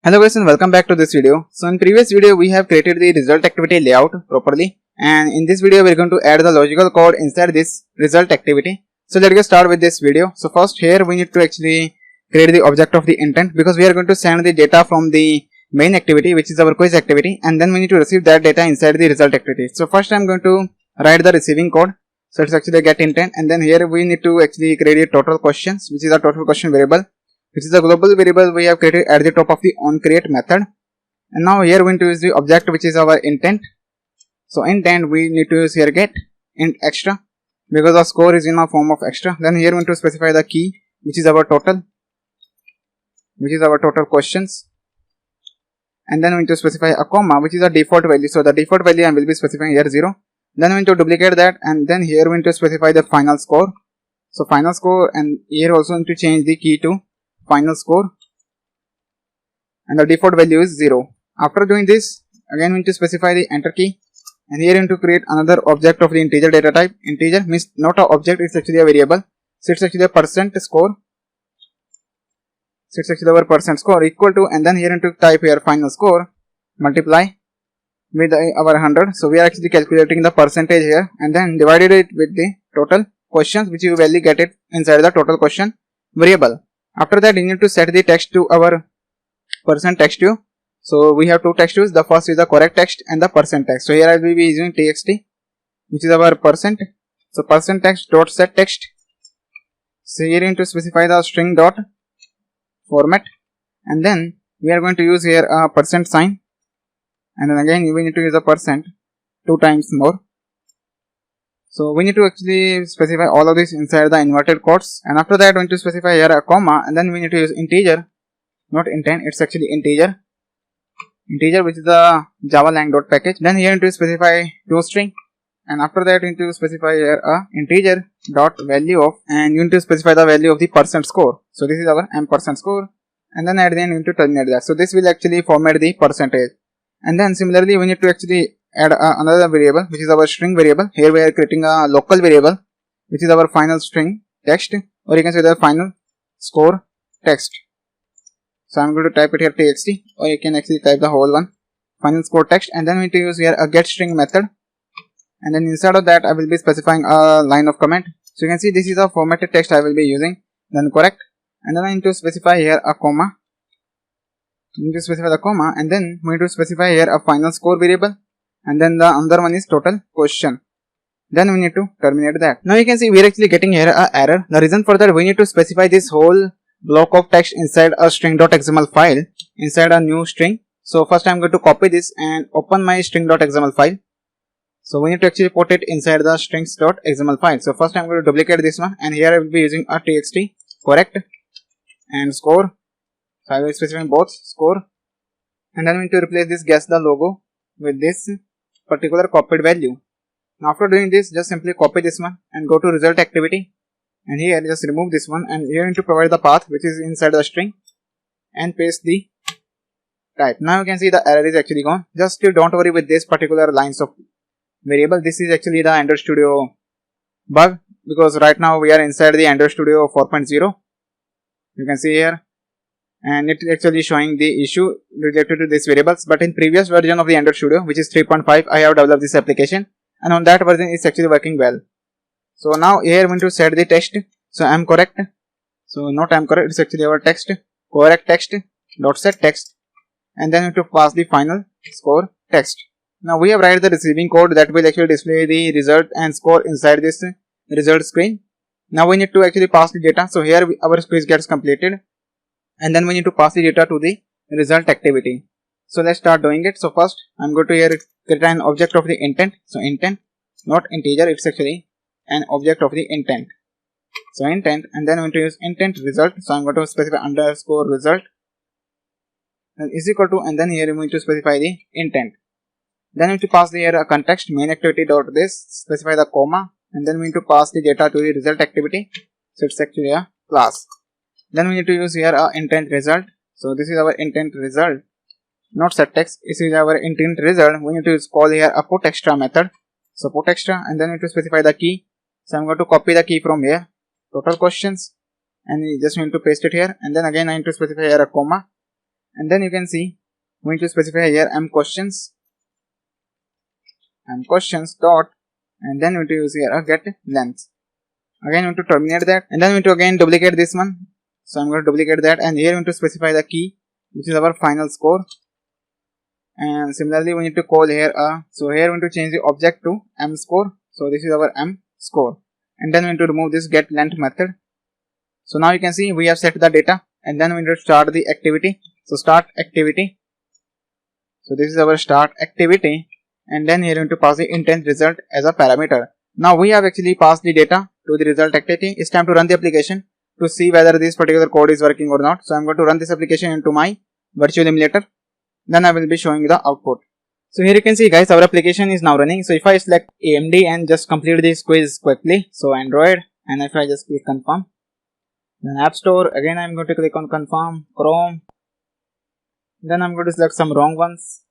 Hello guys and welcome back to this video. So in previous video we have created the result activity layout properly, and in this video we are going to add the logical code inside this result activity. So let's get started with this video. So first here we need to actually create the object of the intent, because we are going to send the data from the main activity, which is our quiz activity, and then we need to receive that data inside the result activity. So first I am going to write the receiving code. So it's actually a get intent, and then here we need to actually create the total questions, which is a total question variable, which is a global variable we have created at the top of the onCreate method. And now here we need to use the object which is our intent. So intent we need to use here get int extra, because the score is in a form of extra. Then here we need to specify the key, which is our total, questions, and then we need to specify a comma, which is a default value. So the default value I will be specifying here 0. Then we need to duplicate that, and then here we need to specify the final score. So final score, and here also need to change the key to final score, and the default value is 0. After doing this, again we need to specify the enter key, and here we need to create another object of the integer data type. Integer means not an object, it's actually a variable. So it's actually a percent score. So it's actually our percent score equal to, and then here we need to type here final score multiply with our 100. So we are actually calculating the percentage here, and then divided it with the total questions, which you value get it inside the total question variable. After that, you need to set the text to our percent text view. So we have two text views. The first is the correct text and the percent text. So here I will be using txt, which is our percent. So percent text dot set text. So here you need to specify the string dot format, and then we are going to use here a percent sign, and then again we need to use a percent 2 times more. So we need to actually specify all of this inside the inverted quotes, and after that we need to specify here a comma, and then we need to use integer, not intent, it's actually integer, which is the javalang dot package. Then here we need to specify toString, and after that we need to specify here a integer dot value of, and you need to specify the value of the percent score. So this is our %% score, and then at the end we need to terminate that. So this will actually format the percentage, and then similarly we need to actually add another variable, which is our string variable. Here we are creating a local variable, which is our final string text, or you can say the final score text. So I'm going to type it here txt, or you can actually type the whole one, final score text, and then we need to use here a get string method, and then inside of that I will be specifying a line of comment. So you can see this is a formatted text I will be using, then correct, and then I need to specify here a comma. You need to specify the comma, and then we need to specify here a final score variable, and then the other one is total question. Then we need to terminate that. Now you can see we are actually getting here a error. The reason for that, we need to specify this whole block of text inside a string.xml file, inside a new string. So first I am going to copy this and open my string.xml file. So we need to actually put it inside the strings.xml file. So first I am going to duplicate this one, and here I will be using a txt correct and score. So I will specify both score, and then we need to replace this guess the logo with this particular copied value. Now after doing this, just simply copy this one and go to result activity, and here just remove this one, and here you need to provide the path which is inside the string and paste the type. Now you can see the error is actually gone. Just still don't worry with this particular lines of variable. This is actually the Android Studio bug, because right now we are inside the Android Studio 4.0. You can see here, and it is actually showing the issue related to these variables. But in previous version of the Android Studio, which is 3.5, I have developed this application, and on that version it's actually working well. So now here we need to set the text. So I am correct, so not I am correct, it's actually our text, correct text dot set text, and then we need to pass the final score text. Now we have write the receiving code that will actually display the result and score inside this result screen. Now we need to actually pass the data. So here our quiz gets completed, and then we need to pass the data to the result activity. So let's start doing it. So first I'm going to here create an object of the intent. So intent, not integer, it's actually an object of the intent. So intent, and then we need to use intent result. So I'm going to specify underscore result, and is equal to, and then here we need to specify the intent. Then we need to pass the here a context main activity dot this, specify the comma, and then we need to pass the data to the result activity. So it's actually a class. Then we need to use here a intent result. So this is our intent result, not set text. This is our intent result. We need to call here a put extra method. So put extra, and then we need to specify the key. So I'm going to copy the key from here, total questions, and we just need to paste it here, and then again I need to specify here a comma, and then you can see we need to specify here m questions dot, and then we need to use here a get length. Again we need to terminate that, and then we need to again duplicate this one. So I'm going to duplicate that, and here we need to specify the key, which is our final score. And similarly we need to call here so here we need to change the object to m score. So this is our m score, and then we need to remove this get length method. So now you can see we have set the data, and then we need to start the activity. So start activity. So this is our start activity, and then here we need to pass the intent result as a parameter. Now we have actually passed the data to the result activity. It's time to run the application to see whether this particular code is working or not. So I'm going to run this application into my virtual emulator. Then I will be showing the output. So here you can see guys, our application is now running. So if I select AMD and just complete this quiz quickly, so Android, and if I just click confirm, then App Store, again I'm going to click on confirm, Chrome, then I'm going to select some wrong ones,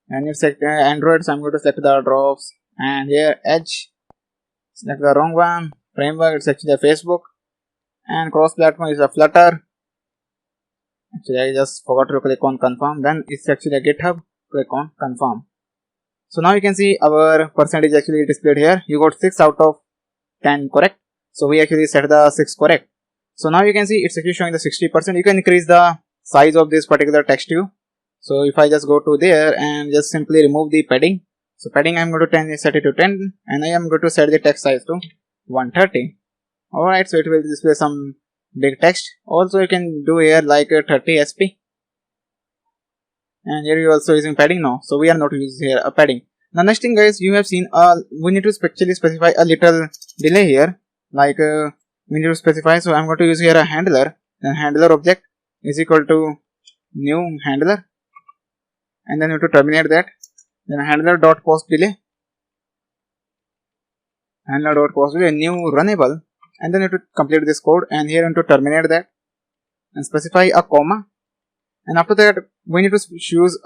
and if select Android, so I'm going to select the drops, and here Edge, select the wrong one, framework, it's actually a Facebook, and cross platform is a Flutter. Actually I just forgot to click on confirm, then it's actually a GitHub, click on confirm. So now you can see our percentage actually displayed here. You got 6 out of 10 correct. So we actually set the 6 correct. So now you can see it's actually showing the 60%. You can increase the size of this particular text view. So if I just go to there and just simply remove the padding. So padding I'm going to set it to 10, and I am going to set the text size to 130. Alright, so it will display some big text. Also you can do here like 30 SP, and here you also using padding now, so we are not using here a padding. Now next thing guys, you have seen we need to actually specify a little delay here, like we need to specify. So I'm going to use here a handler, then handler object is equal to new handler, and then we have to terminate that, then handler dot post delay, new runnable, and then you have to complete this code, and here you have to terminate that and specify a comma, and after that we need to choose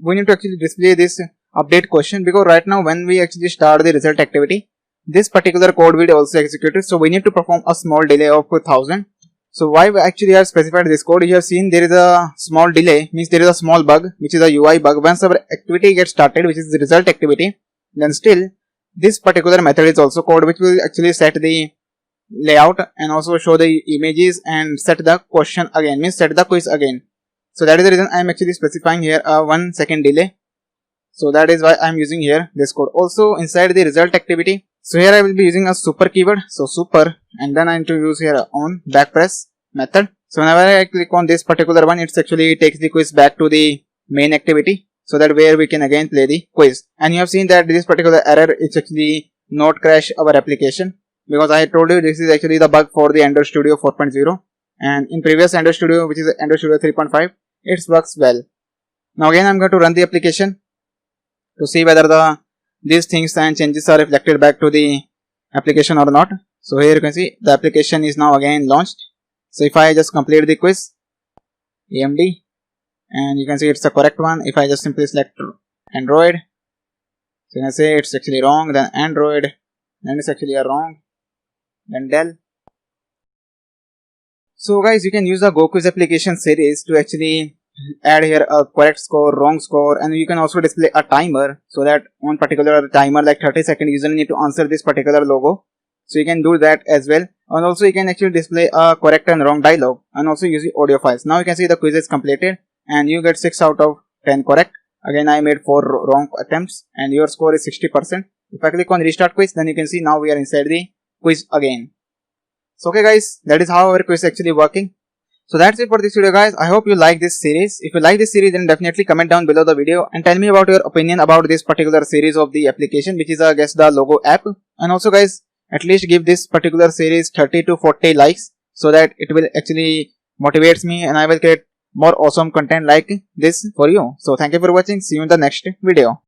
we need to actually display this update question, because right now when we actually start the result activity, this particular code will also execute it. So we need to perform a small delay of 1000. So why we actually have specified this code, you have seen there is a small delay, means there is a small bug which is a UI bug. Once our activity gets started, which is the result activity, then still this particular method is also code which will actually set the layout and also show the images and set the question again, means set the quiz again. So that is the reason I am actually specifying here a 1 second delay. So that is why I am using here this code. Also inside the result activity, so here I will be using a super keyword, so super, and then I need to use here on backpress method. So whenever I click on this particular one, it actually takes the quiz back to the main activity, so that where we can again play the quiz. And you have seen that this particular error is actually not crash our application, because I told you this is actually the bug for the Android Studio 4.0, and in previous Android Studio, which is Android Studio 3.5, it works well. Now again I'm going to run the application to see whether these things and changes are reflected back to the application or not. So here you can see the application is now again launched. So if I just complete the quiz AMD, and you can see it's the correct one. If I just simply select Android, so you can say it's actually wrong, then Android, then it's actually a wrong, then Dell. So guys, you can use the GoQuiz application series to actually add here a correct score, wrong score, and you can also display a timer, so that on particular timer like 30 seconds user need to answer this particular logo. So you can do that as well, and also you can actually display a correct and wrong dialog, and also use the audio files. Now you can see the quiz is completed and you get 6 out of 10 correct. Again I made 4 wrong attempts and your score is 60%. If I click on restart quiz, then you can see now we are inside the quiz again. So okay guys, that is how our quiz is actually working. So that's it for this video guys. I hope you like this series. If you like this series, then definitely comment down below the video and tell me about your opinion about this particular series of the application, which is I guess the logo app. And also guys, at least give this particular series 30 to 40 likes, so that it will actually motivates me and I will create more awesome content like this for you. So thank you for watching. See you in the next video.